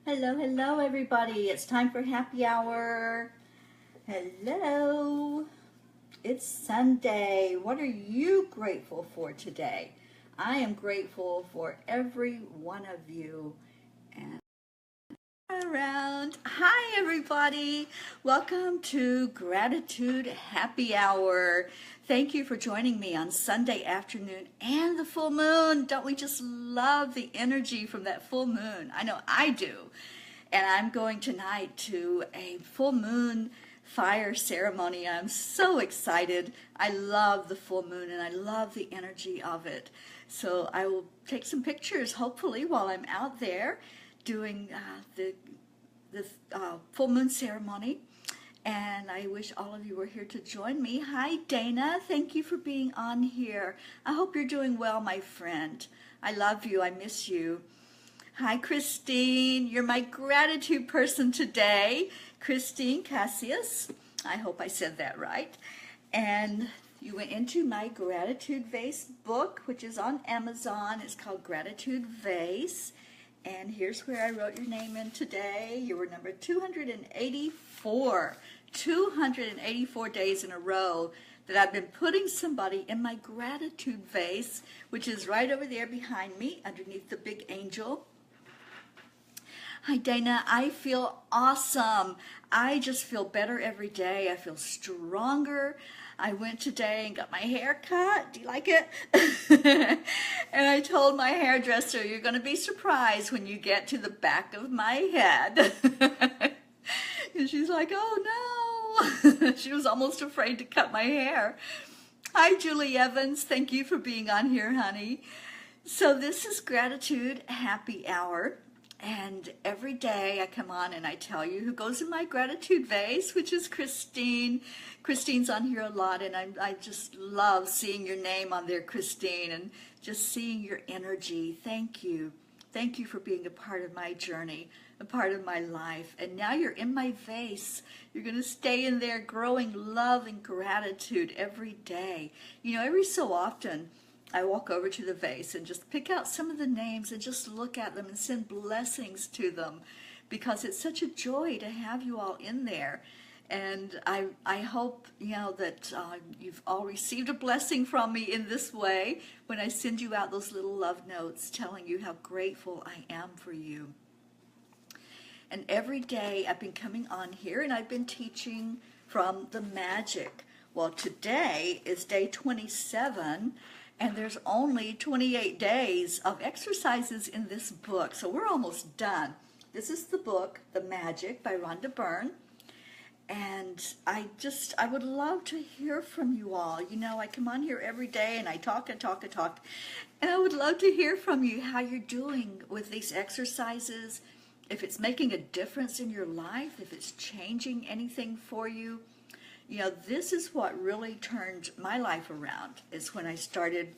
Hello, hello, everybody. It's time for happy hour. Hello. It's Sunday. What are you grateful for today? I am grateful for every one of you. And around. Hi, everybody. Welcome to Gratitude Happy Hour. Thank you for joining me on Sunday afternoon and the full moon. Don't we just love the energy from that full moon? I know I do. And I'm going tonight to a full moon fire ceremony. I'm so excited. I love the full moon and I love the energy of it. So I will take some pictures, hopefully, while I'm out there doing the full moon ceremony. And I wish all of you were here to join me. Hi, Dana. Thank you for being on here. I hope you're doing well, my friend. I love you. I miss you. Hi, Christine. You're my gratitude person today. Christine Cassius. I hope I said that right. And you went into my Gratitude Vase book, which is on Amazon. It's called Gratitude Vase. And here's where I wrote your name in today. You were number 284. 284 days in a row that I've been putting somebody in my gratitude vase, which is right over there behind me, underneath the big angel. Hi, Dana. I feel awesome. I just feel better every day. I feel stronger. I went today and got my hair cut. Do you like it? And I told my hairdresser, you're going to be surprised when you get to the back of my head. And she's like, oh no. She was almost afraid to cut my hair. Hi, Julie Evans. Thank you for being on here, honey. So this is Gratitude Happy Hour. And every day I come on and I tell you who goes in my gratitude vase, which is Christine. Christine's on here a lot, and I just love seeing your name on there, Christine, and just seeing your energy. Thank you. Thank you for being a part of my journey, a part of my life. And now you're in my vase. You're going to stay in there growing love and gratitude every day. You know, every so often, I walk over to the vase and just pick out some of the names and just look at them and send blessings to them, because it's such a joy to have you all in there. And I hope, you know, that you've all received a blessing from me in this way when I send you out those little love notes telling you how grateful I am for you. And every day I've been coming on here and I've been teaching from the magic. Well, today is day 27. And there's only 28 days of exercises in this book. So we're almost done. This is the book, The Magic by Rhonda Byrne. And I would love to hear from you all. You know, I come on here every day and I talk and talk and talk. And I would love to hear from you how you're doing with these exercises, if it's making a difference in your life, if it's changing anything for you. You know, this is what really turned my life around, is when I started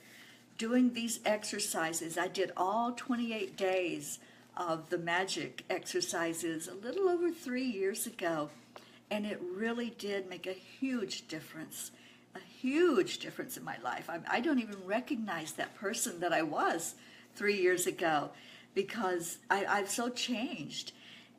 doing these exercises. I did all 28 days of the magic exercises a little over 3 years ago, and it really did make a huge difference in my life. I don't even recognize that person that I was 3 years ago, because I've so changed.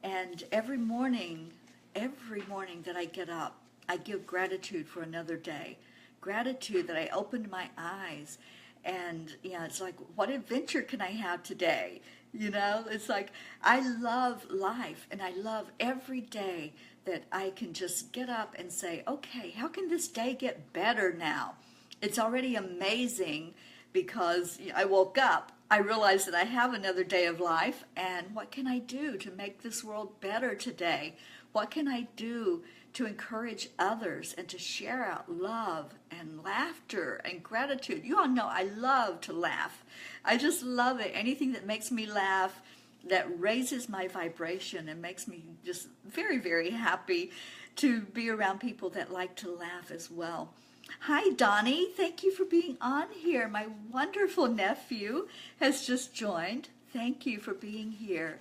And every morning that I get up, I give gratitude for another day. Gratitude that I opened my eyes. And, yeah, it's like, what adventure can I have today? You know, it's like, I love life, and I love every day that I can just get up and say, okay, how can this day get better now? It's already amazing because I woke up. I realized that I have another day of life, and what can I do to make this world better today? What can I do to encourage others and to share out love and laughter and gratitude? You all know I love to laugh. I just love it. Anything that makes me laugh, that raises my vibration and makes me just very, very happy to be around people that like to laugh as well. Hi, Donnie. Thank you for being on here. My wonderful nephew has just joined. Thank you for being here.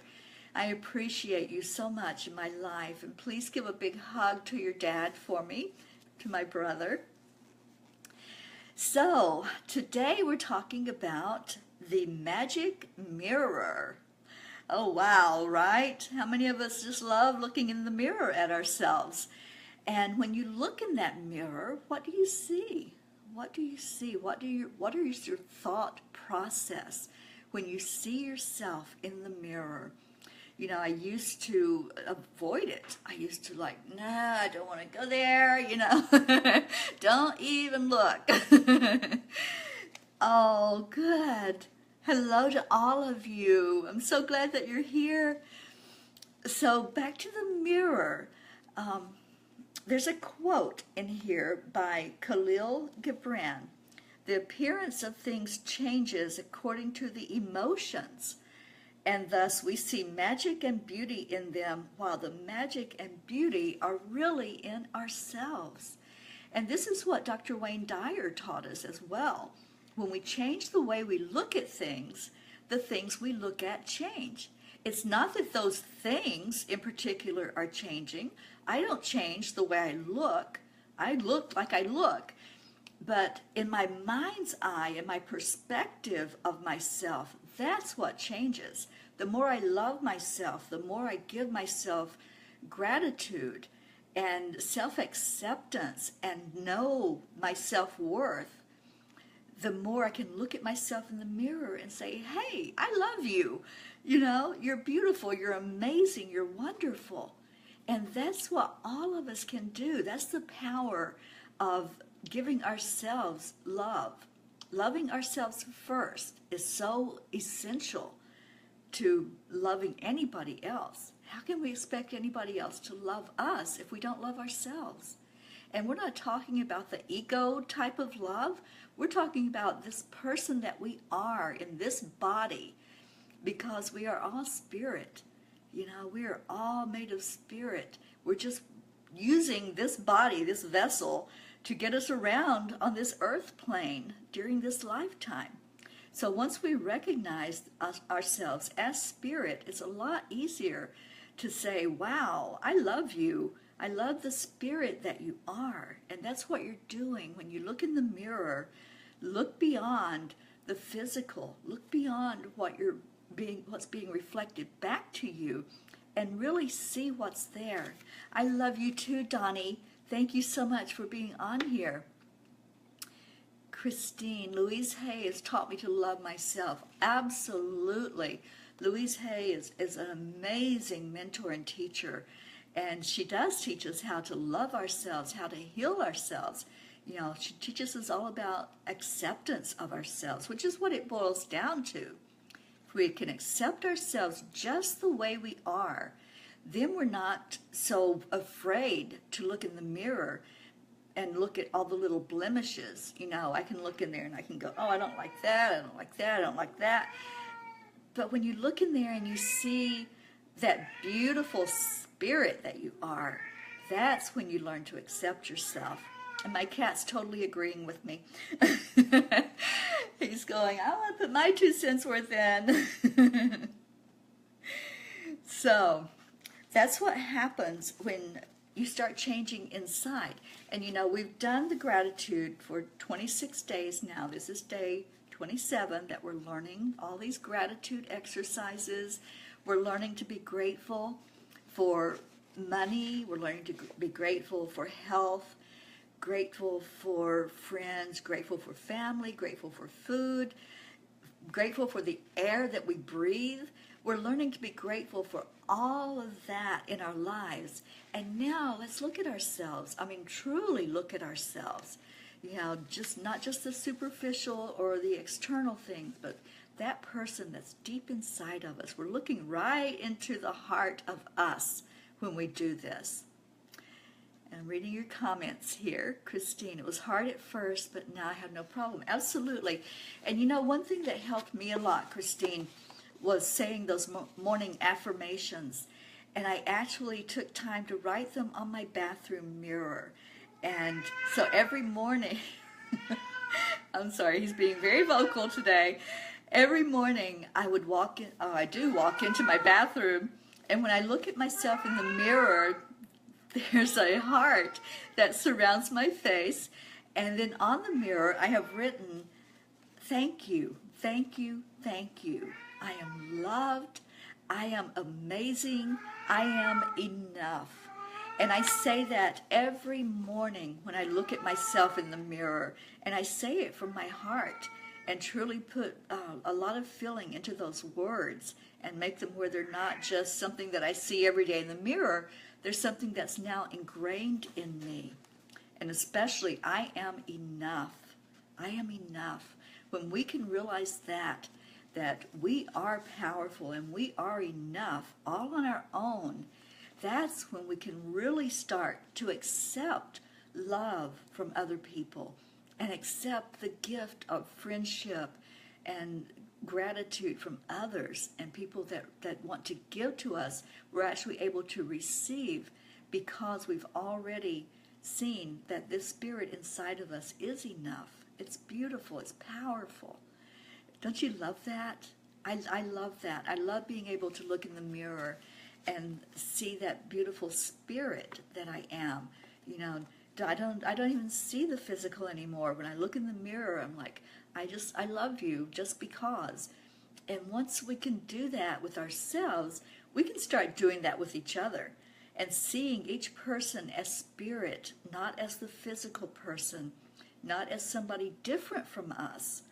I appreciate you so much in my life. And please give a big hug to your dad for me, to my brother. So, today we're talking about the magic mirror. Oh, wow, right? How many of us just love looking in the mirror at ourselves? And when you look in that mirror, what do you see? What do you see? What is your thought process when you see yourself in the mirror? You know, I used to avoid it. I used to like, nah, I don't want to go there, you know. Don't even look. Oh, good. Hello to all of you. I'm so glad that you're here. So back to the mirror. There's a quote in here by Khalil Gibran. The appearance of things changes according to the emotions, and thus we see magic and beauty in them, while the magic and beauty are really in ourselves. And this is what Dr. Wayne Dyer taught us as well. When we change the way we look at things, the things we look at change. It's not that those things in particular are changing. I don't change the way I look. I look like I look. But in my mind's eye, in my perspective of myself, that's what changes. The more I love myself, the more I give myself gratitude and self-acceptance and know my self-worth, the more I can look at myself in the mirror and say, hey, I love you. You know, you're beautiful, you're amazing, you're wonderful. And that's what all of us can do. That's the power of giving ourselves love. Loving ourselves first is so essential to loving anybody else. How can we expect anybody else to love us if we don't love ourselves? And we're not talking about the ego type of love. We're talking about this person that we are in this body, because we are all spirit. You know, we are all made of spirit. We're just using this body, this vessel, to get us around on this earth plane during this lifetime. So once we recognize ourselves as spirit, it's a lot easier to say, wow, I love you. I love the spirit that you are. And that's what you're doing when you look in the mirror. Look beyond the physical. Look beyond what's being reflected back to you, and really see what's there. I love you too, Donnie. Thank you so much for being on here. Christine, Louise Hay has taught me to love myself. Absolutely. Louise Hay is an amazing mentor and teacher, and she does teach us how to love ourselves, how to heal ourselves. You know, she teaches us all about acceptance of ourselves, which is what it boils down to. If we can accept ourselves just the way we are, then we're not so afraid to look in the mirror and look at all the little blemishes. You know, I can look in there and I can go, oh, I don't like that, I don't like that, I don't like that. But when you look in there and you see that beautiful spirit that you are, that's when you learn to accept yourself. And my cat's totally agreeing with me. He's going, I want to put my 2 cents worth in. So that's what happens when you start changing inside. And you know, we've done the gratitude for 26 days now. This is day 27 that we're learning all these gratitude exercises. We're learning to be grateful for money. We're learning to be grateful for health, grateful for friends, grateful for family, grateful for food, grateful for the air that we breathe. We're learning to be grateful for all of that in our lives. And now let's look at ourselves. I mean, truly look at ourselves. You know, not just the superficial or the external things, but that person that's deep inside of us. We're looking right into the heart of us when we do this. And reading your comments here, Christine, it was hard at first, but now I have no problem. Absolutely. And you know, one thing that helped me a lot, Christine, was saying those morning affirmations. And I actually took time to write them on my bathroom mirror. And so every morning, I'm sorry, he's being very vocal today. Every morning I would I do walk into my bathroom, and when I look at myself in the mirror, there's a heart that surrounds my face. And then on the mirror, I have written, thank you, thank you, thank you. I am loved, I am amazing. I am enough. And I say that every morning when I look at myself in the mirror, and I say it from my heart and truly put a lot of feeling into those words and make them where they're not just something that I see every day in the mirror. There's something that's now ingrained in me. And especially, I am enough. I am enough. When we can realize that we are powerful and we are enough all on our own, that's when we can really start to accept love from other people and accept the gift of friendship and gratitude from others and people that want to give to us. We're actually able to receive because we've already seen that this spirit inside of us is enough. It's beautiful. It's powerful. Don't you love that? I love that. I love being able to look in the mirror and see that beautiful spirit that I am. You know, I don't even see the physical anymore. When I look in the mirror, I'm like, I love you just because. And once we can do that with ourselves, we can start doing that with each other and seeing each person as spirit, not as the physical person, not as somebody different from us,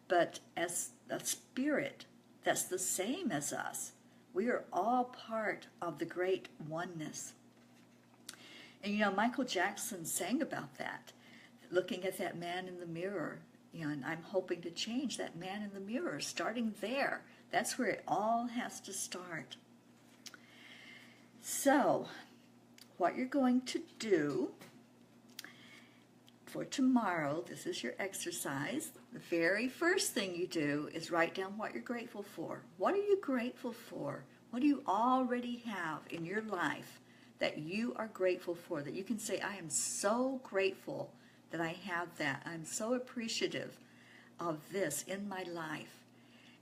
but as a spirit that's the same as us. We are all part of the great oneness. And you know, Michael Jackson sang about that, looking at that man in the mirror. You know, and I'm hoping to change that man in the mirror, starting there. That's where it all has to start. So, what you're going to do for tomorrow, this is your exercise. The very first thing you do is write down what you're grateful for. What are you grateful for? What do you already have in your life that you are grateful for, that you can say, I am so grateful that I have that. I'm so appreciative of this in my life.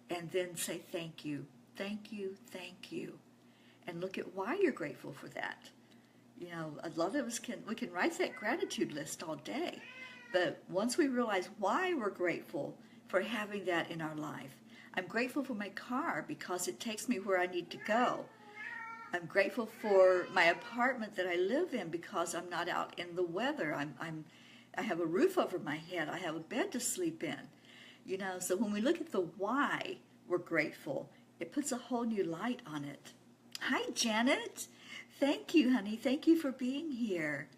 And then say thank you, thank you, thank you. And look at why you're grateful for that. You know, a lot of us we can write that gratitude list all day. But once we realize why we're grateful for having that in our life, I'm grateful for my car because it takes me where I need to go. I'm grateful for my apartment that I live in because I'm not out in the weather. I have a roof over my head. I have a bed to sleep in. You know, so when we look at the why we're grateful, it puts a whole new light on it. Hi, Janet. Thank you, honey. Thank you for being here.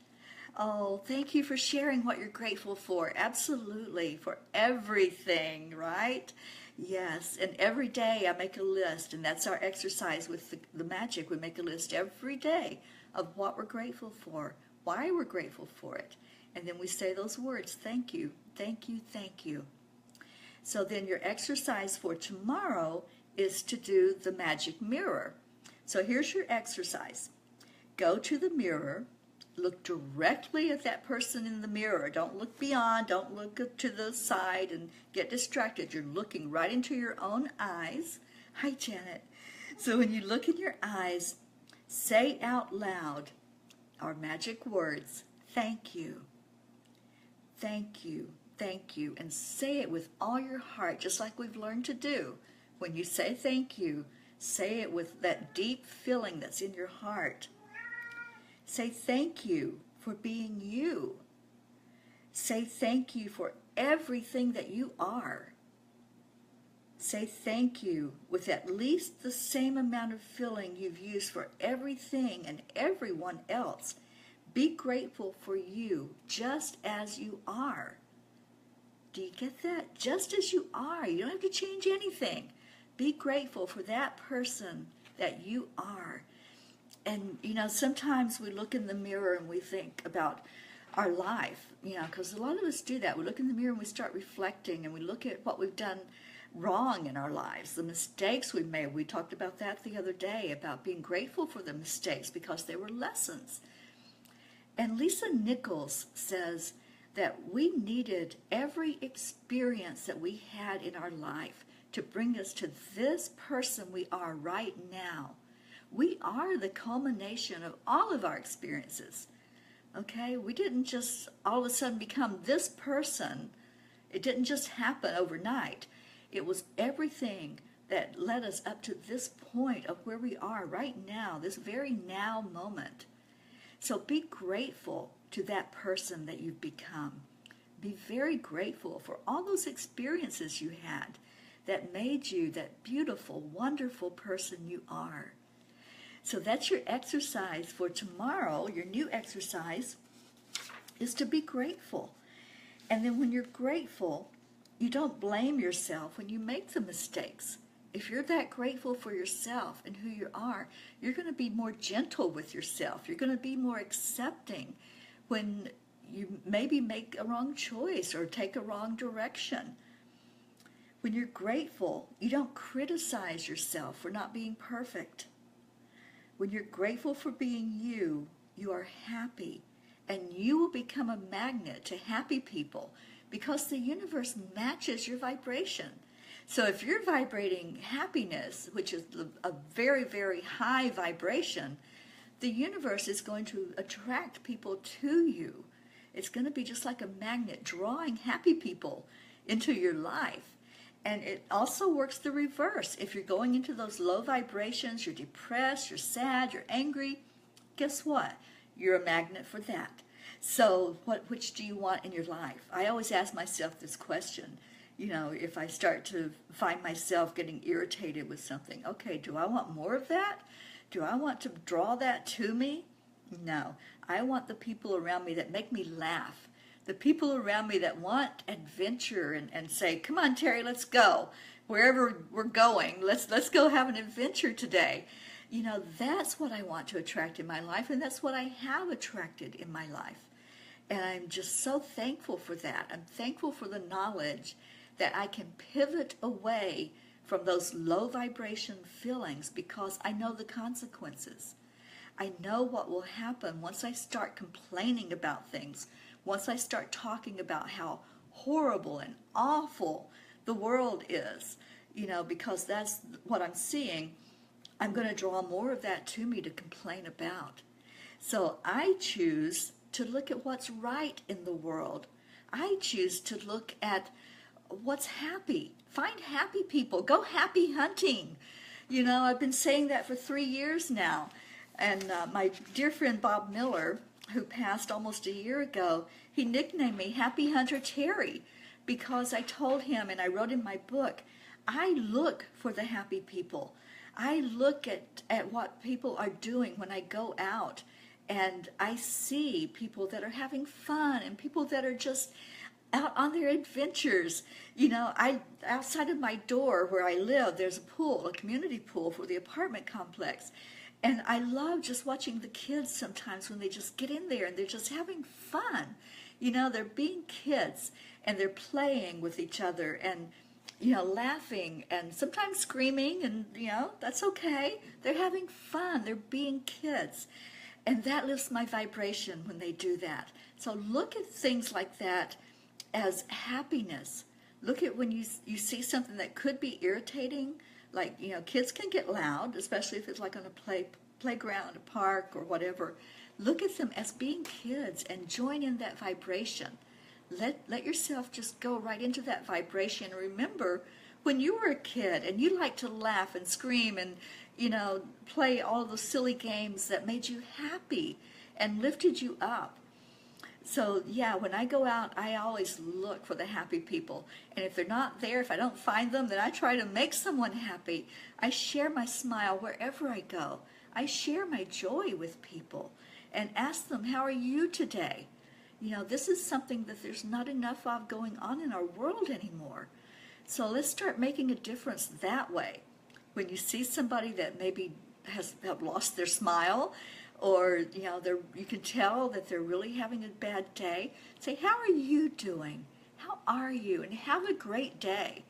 Oh, thank you for sharing what you're grateful for. Absolutely, for everything, right? Yes, and every day I make a list, and that's our exercise with the magic. We make a list every day of what we're grateful for, why we're grateful for it. And then we say those words, thank you, thank you, thank you. So then your exercise for tomorrow is to do the magic mirror. So here's your exercise. Go to the mirror, look directly at that person in the mirror. Don't look beyond, don't look to the side and get distracted. You're looking right into your own eyes. Hi, Janet. So when you look in your eyes, say out loud our magic words, thank you, thank you, thank you, and say it with all your heart, just like we've learned to do. When you say thank you, say it with that deep feeling that's in your heart. Say thank you for being you. Say thank you for everything that you are. Say thank you with at least the same amount of feeling you've used for everything and everyone else. Be grateful for you just as you are. Do you get that? Just as you are. You don't have to change anything. Be grateful for that person that you are. And, you know, sometimes we look in the mirror and we think about our life, you know, because a lot of us do that. We look in the mirror and we start reflecting and we look at what we've done wrong in our lives, the mistakes we've made. We talked about that the other day, about being grateful for the mistakes because they were lessons. And Lisa Nichols says that we needed every experience that we had in our life to bring us to this person we are right now. We are the culmination of all of our experiences, okay? We didn't just all of a sudden become this person. It didn't just happen overnight. It was everything that led us up to this point of where we are right now, this very now moment. So be grateful to that person that you've become. Be very grateful for all those experiences you had that made you that beautiful, wonderful person you are. So that's your exercise for tomorrow. Your new exercise is to be grateful. And then when you're grateful, you don't blame yourself when you make the mistakes. If you're that grateful for yourself and who you are, you're going to be more gentle with yourself. You're going to be more accepting when you maybe make a wrong choice or take a wrong direction. When you're grateful, you don't criticize yourself for not being perfect. When you're grateful for being you, you are happy, and you will become a magnet to happy people because the universe matches your vibration. So if you're vibrating happiness, which is a very, very high vibration, the universe is going to attract people to you. It's going to be just like a magnet drawing happy people into your life. And it also works the reverse. If you're going into those low vibrations, you're depressed, you're sad, you're angry, guess what? You're a magnet for that. So which do you want in your life? I always ask myself this question. You know, if I start to find myself getting irritated with something, okay, do I want more of that? Do I want to draw that to me? No. I want the people around me that make me laugh. The people around me that want adventure and say, come on, Terry, let's go. Wherever we're going, let's go have an adventure today. You know, that's what I want to attract in my life, and that's what I have attracted in my life. And I'm just so thankful for that. I'm thankful for the knowledge that I can pivot away from those low vibration feelings because I know the consequences. I know what will happen once I start complaining about things, once I start talking about how horrible and awful the world is, you know, because that's what I'm seeing. I'm going to draw more of that to me to complain about. So I choose to look at what's right in the world. I choose to look at what's happy. Find happy people. Go happy hunting. You know, I've been saying that for 3 years now. And my dear friend Bob Miller, who passed almost a year ago, he nicknamed me Happy Hunter Terry because I told him, and I wrote in my book, I look for the happy people. I look at what people are doing when I go out, and I see people that are having fun and people that are just out on their adventures. You know, outside of my door where I live, there's a pool, a community pool for the apartment complex. And I love just watching the kids sometimes when they just get in there and they're just having fun. You know, they're being kids and they're playing with each other and, you know, laughing and sometimes screaming, and, you know, that's okay. They're having fun. They're being kids. And that lifts my vibration when they do that. So look at things like that as happiness. Look at when you see something that could be irritating. Like, you know, kids can get loud, especially if it's like on a playground, a park, or whatever. Look at them as being kids and join in that vibration. Let yourself just go right into that vibration. Remember when you were a kid and you liked to laugh and scream and, you know, play all those silly games that made you happy and lifted you up. So, yeah, when I go out, I always look for the happy people. And if they're not there, if I don't find them, then I try to make someone happy. I share my smile wherever I go. I share my joy with people and ask them, how are you today? You know, this is something that there's not enough of going on in our world anymore. So let's start making a difference that way. When you see somebody that maybe have lost their smile, or, you know, you can tell that they're really having a bad day, say, how are you doing? How are you? And have a great day.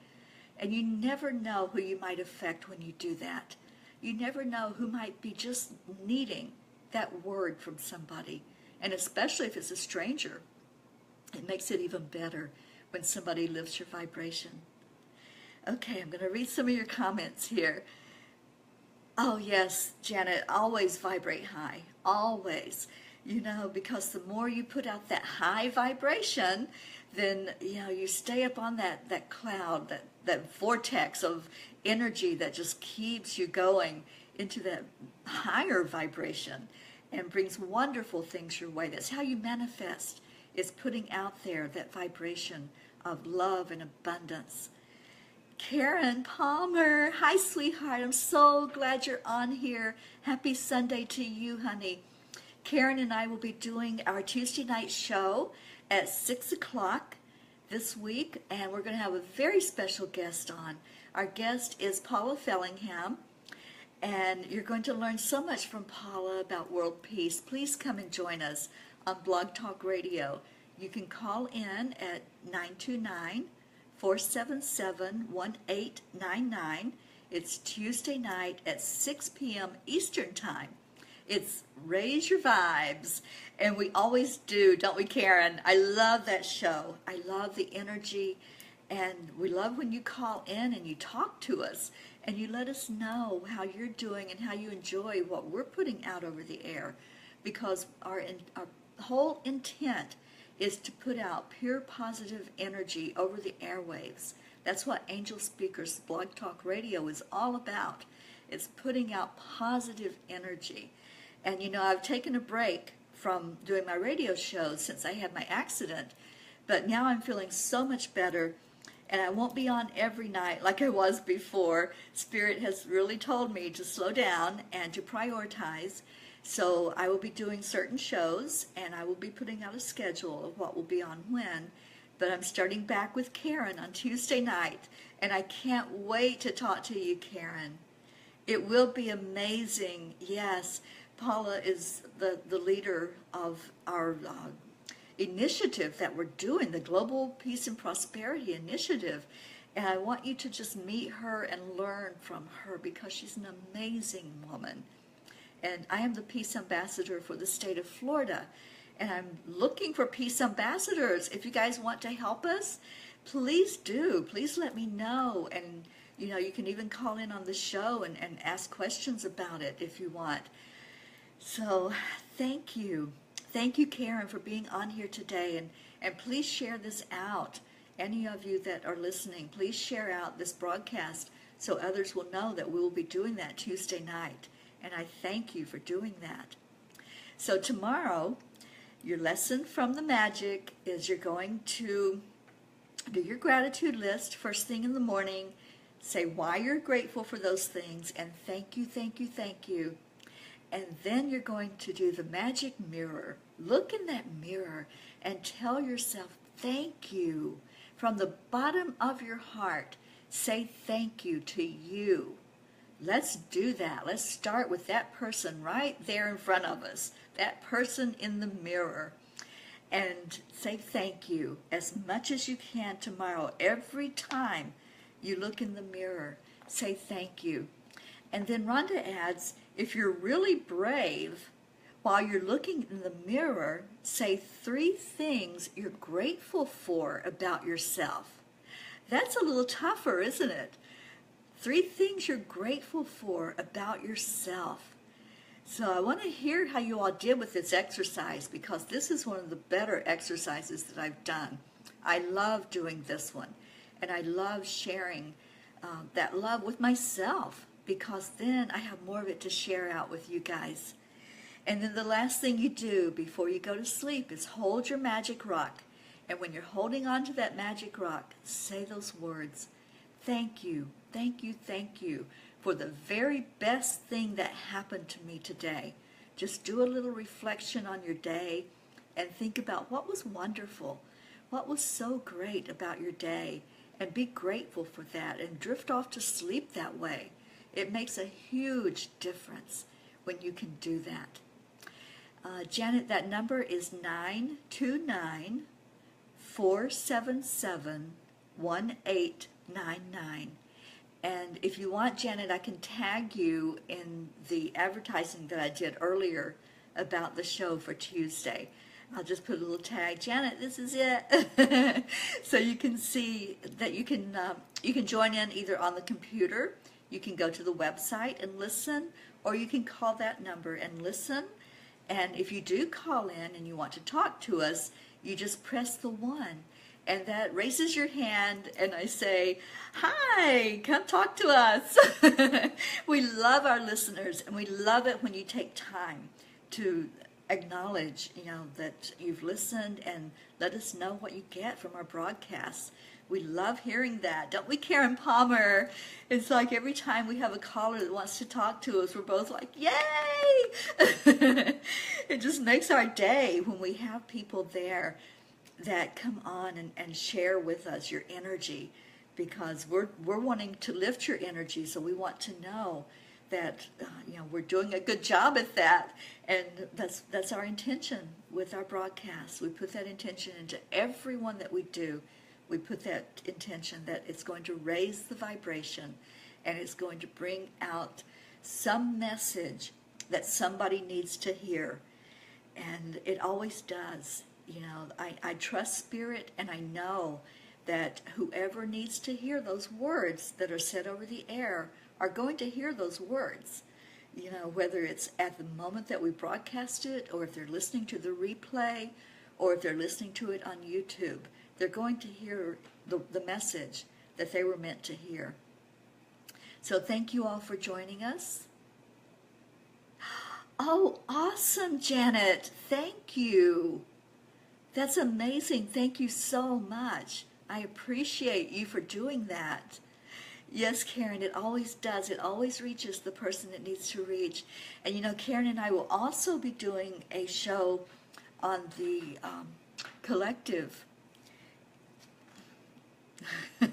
And you never know who you might affect when you do that. You never know who might be just needing that word from somebody. And especially if it's a stranger, it makes it even better when somebody lifts your vibration. Okay, I'm going to read some of your comments here. Oh, yes, Janet, always vibrate high, always. because the more you put out that high vibration, then, you stay up on that cloud, that vortex of energy that just keeps you going into that higher vibration and brings wonderful things your way. That's how you manifest, is putting out there that vibration of love and abundance. Karen Palmer, hi sweetheart, I'm so glad you're on here. Happy Sunday to you, honey. Karen and I will be doing our Tuesday night show at 6 o'clock this week, and we're going to have a very special guest on. Our guest is Paula Fellingham, and you're going to learn so much from Paula about world peace. Please come and join us on Blog Talk Radio. You can call in at 929-477-1899. It's Tuesday night at 6 p.m. Eastern Time. It's Raise Your Vibes, and we always do, don't we, Karen? I love that show. I love the energy, and we love when you call in and you talk to us, and you let us know how you're doing and how you enjoy what we're putting out over the air, because our whole intent is to put out pure positive energy over the airwaves. That's what Angelspeakers Blog Talk Radio is all about. It's putting out positive energy. And I've taken a break from doing my radio shows since I had my accident, but now I'm feeling so much better, and I won't be on every night like I was before. Spirit has really told me to slow down and to prioritize. So I will be doing certain shows, and I will be putting out a schedule of what will be on when. But I'm starting back with Karen on Tuesday night, and I can't wait to talk to you, Karen. It will be amazing. Yes, Paula is the leader of our initiative that we're doing, the Global Peace and Prosperity Initiative. And I want you to just meet her and learn from her, because she's an amazing woman. And I am the Peace Ambassador for the state of Florida. And I'm looking for peace ambassadors. If you guys want to help us, please do. Please let me know. And, you can even call in on the show and ask questions about it if you want. So thank you. Thank you, Karen, for being on here today. And please share this out. Any of you that are listening, please share out this broadcast so others will know that we will be doing that Tuesday night. And I thank you for doing that. So tomorrow, your lesson from the magic is you're going to do your gratitude list first thing in the morning. Say why you're grateful for those things, and thank you, thank you, thank you. And then you're going to do the magic mirror. Look in that mirror and tell yourself thank you. From the bottom of your heart, say thank you to you. Let's do that. Let's start with that person right there in front of us, that person in the mirror, and say thank you as much as you can tomorrow. Every time you look in the mirror, say thank you. And then Rhonda adds, if you're really brave, while you're looking in the mirror, say 3 things you're grateful for about yourself. That's a little tougher, isn't it? 3 things you're grateful for about yourself. So I want to hear how you all did with this exercise, because this is one of the better exercises that I've done. I love doing this one, and I love sharing that love with myself, because then I have more of it to share out with you guys. And then the last thing you do before you go to sleep is hold your magic rock. And when you're holding on to that magic rock, say those words, thank you, thank you, thank you for the very best thing that happened to me today. Just do a little reflection on your day and think about what was wonderful, what was so great about your day, and be grateful for that and drift off to sleep that way. It makes a huge difference when you can do that. Janet, that number is 929-477-1899. And if you want, Janet, I can tag you in the advertising that I did earlier about the show for Tuesday. I'll just put a little tag, Janet, this is it. So you can see that you can join in either on the computer, you can go to the website and listen, or you can call that number and listen And if you do call in and you want to talk to us, you just press the 1. And that raises your hand, and I say, hi, come talk to us. We love our listeners, and we love it when you take time to acknowledge, that you've listened and let us know what you get from our broadcasts. We love hearing that. Don't we, Karen Palmer? It's like every time we have a caller that wants to talk to us, we're both like, yay! It just makes our day when we have people there that come on and share with us your energy, because we're wanting to lift your energy, so we want to know that we're doing a good job at that, and that's our intention with our broadcasts. We put that intention into everyone that we do. We put that intention that it's going to raise the vibration, and it's going to bring out some message that somebody needs to hear, and it always does. I trust Spirit, and I know that whoever needs to hear those words that are said over the air are going to hear those words. Whether it's at the moment that we broadcast it, or if they're listening to the replay, or if they're listening to it on YouTube, they're going to hear the message that they were meant to hear. So thank you all for joining us. Oh, awesome, Janet. Thank you. That's amazing. Thank you so much. I appreciate you for doing that. Yes, Karen, it always does. It always reaches the person it needs to reach. And Karen and I will also be doing a show on the collective.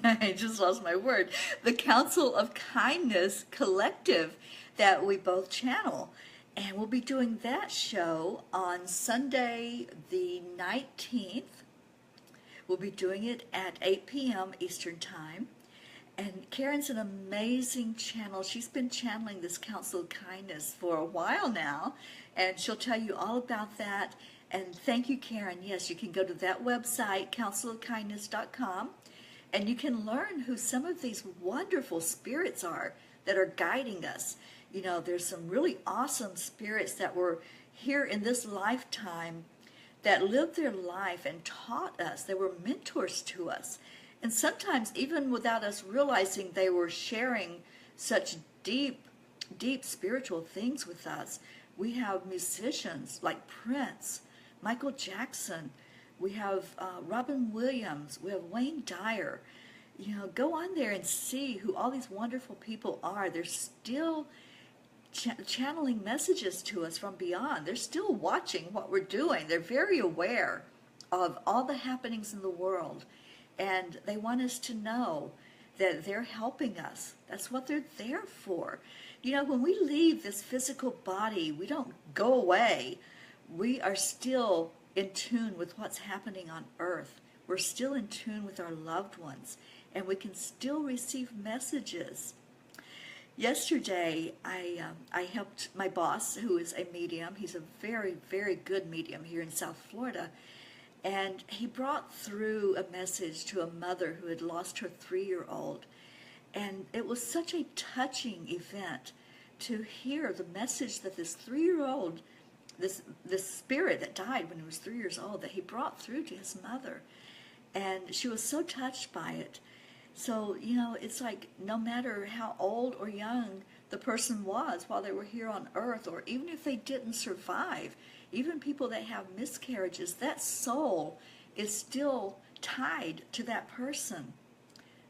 I just lost my word. The Council of Kindness collective that we both channel. And we'll be doing that show on Sunday the 19th. We'll be doing it at 8 p.m. Eastern Time. And Karen's an amazing channel. She's been channeling this Council of Kindness for a while now, and she'll tell you all about that. And thank you, Karen. Yes, you can go to that website, councilofkindness.com, and you can learn who some of these wonderful spirits are that are guiding us. There's some really awesome spirits that were here in this lifetime that lived their life and taught us. They were mentors to us. And sometimes, even without us realizing, they were sharing such deep, deep spiritual things with us. We have musicians like Prince, Michael Jackson. We have Robin Williams. We have Wayne Dyer. Go on there and see who all these wonderful people are. They're still channeling messages to us from beyond. They're still watching what we're doing. They're very aware of all the happenings in the world. And they want us to know that they're helping us. That's what they're there for. When we leave this physical body, we don't go away. We are still in tune with what's happening on earth. We're still in tune with our loved ones, and we can still receive messages. Yesterday, I helped my boss, who is a medium. He's a very, very good medium here in South Florida. And he brought through a message to a mother who had lost her 3-year-old. And it was such a touching event to hear the message that this 3-year-old, this spirit that died when he was 3 years old, that he brought through to his mother. And she was so touched by it. So, it's like no matter how old or young the person was while they were here on earth, or even if they didn't survive, even people that have miscarriages, that soul is still tied to that person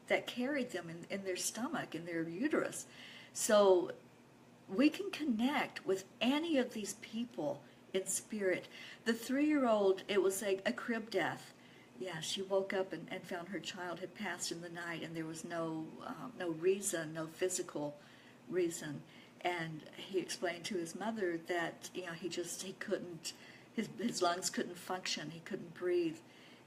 that carried them in their stomach, in their uterus. So we can connect with any of these people in spirit. The 3-year-old, it was a crib death. Yeah, she woke up and found her child had passed in the night, and there was no reason, no physical reason. And he explained to his mother that he couldn't, his lungs couldn't function, he couldn't breathe,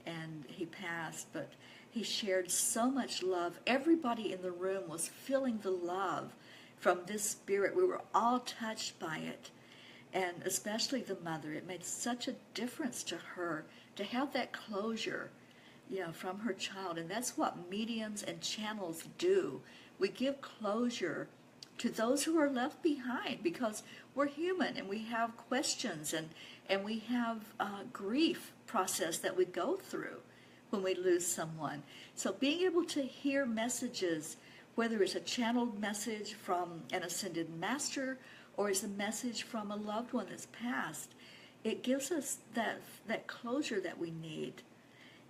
and he passed. But he shared so much love. Everybody in the room was feeling the love from this spirit. We were all touched by it, and especially the mother. It made such a difference to her to have that closure, from her child. And that's what mediums and channels do. We give closure to those who are left behind, because we're human and we have questions and we have grief process that we go through when we lose someone. So being able to hear messages, whether it's a channeled message from an ascended master or it's a message from a loved one that's passed, it gives us that closure that we need.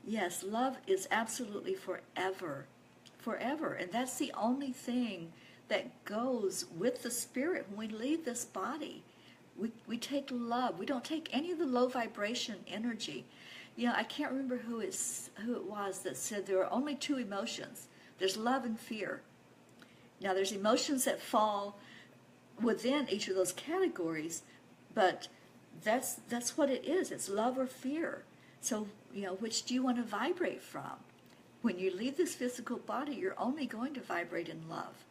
Yes, love is absolutely forever, forever. And that's the only thing that goes with the spirit when we leave this body. We take love. We don't take any of the low vibration energy. You know, I can't remember who it was that said there are only two emotions. There's love and fear. Now, there's emotions that fall within each of those categories, but that's what it is. It's love or fear. So, you know, which do you want to vibrate from? When you leave this physical body, you're only going to vibrate in love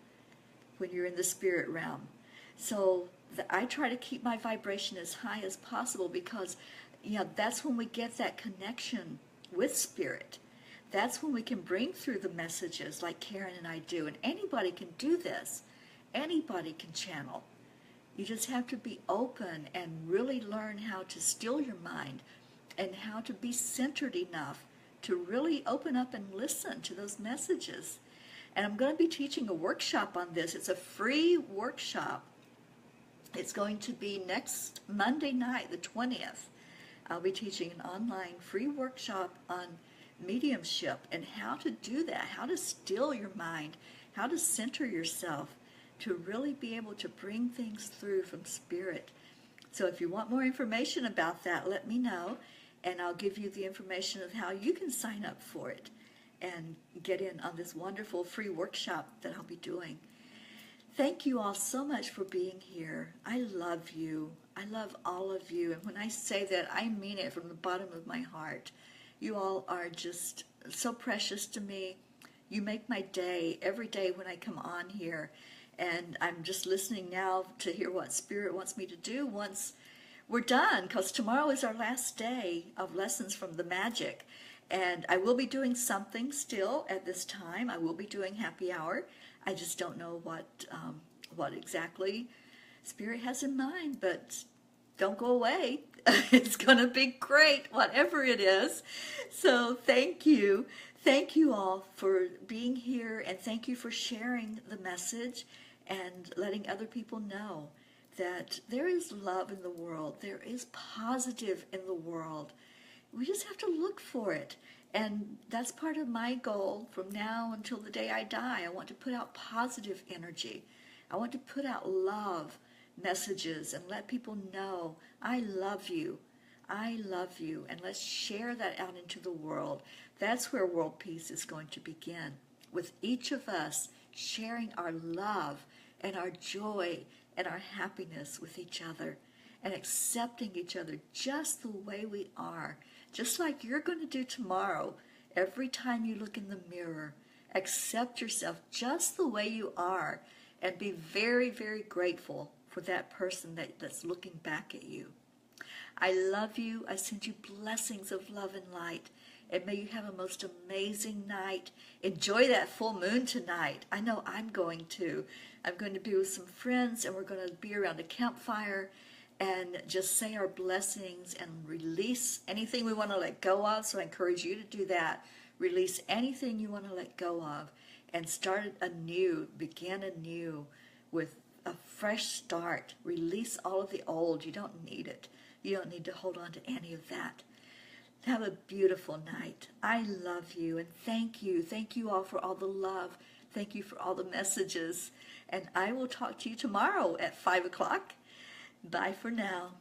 when you're in the spirit realm. So I try to keep my vibration as high as possible because, you know, that's when we get that connection with spirit. That's when we can bring through the messages like Karen and I do. And anybody can do this. Anybody can channel. You just have to be open and really learn how to still your mind and how to be centered enough to really open up and listen to those messages. And I'm going to be teaching a workshop on this. It's a free workshop. It's going to be next Monday night, the 20th. I'll be teaching an online free workshop on mediumship and how to do that, how to still your mind, how to center yourself to really be able to bring things through from spirit. So if you want more information about that, let me know, and I'll give you the information of how you can sign up for it and get in on this wonderful free workshop that I'll be doing. Thank you all so much for being here. I love you. I love all of you. And when I say that, I mean it from the bottom of my heart. You all are just so precious to me. You make my day every day when I come on here. And I'm just listening now to hear what Spirit wants me to do once we're done, because tomorrow is our last day of lessons from the magic. And I will be doing something still at this time. I will be doing happy hour. I just don't know what exactly Spirit has in mind, but don't go away. It's going to be great, whatever it is. So thank you. Thank you all for being here, and thank you for sharing the message and letting other people know that there is love in the world. There is positive in the world. We just have to look for it. And that's part of my goal from now until the day I die. I want to put out positive energy. I want to put out love messages and let people know, I love you. I love you. And let's share that out into the world. That's where world peace is going to begin, with each of us sharing our love and our joy and our happiness with each other and accepting each other just the way we are. Just like you're going to do tomorrow, every time you look in the mirror, accept yourself just the way you are and be very, very grateful for that person that's looking back at you. I love you. I send you blessings of love and light. And may you have a most amazing night. Enjoy that full moon tonight. I know I'm going to. I'm going to be with some friends, and we're going to be around a campfire and just say our blessings and release anything we want to let go of. So I encourage you to do that. Release anything you want to let go of and start anew, begin anew with a fresh start. Release all of the old. You don't need it. You don't need to hold on to any of that. Have a beautiful night. I love you, and thank you. Thank you all for all the love. Thank you for all the messages. And I will talk to you tomorrow at 5 o'clock. Bye for now.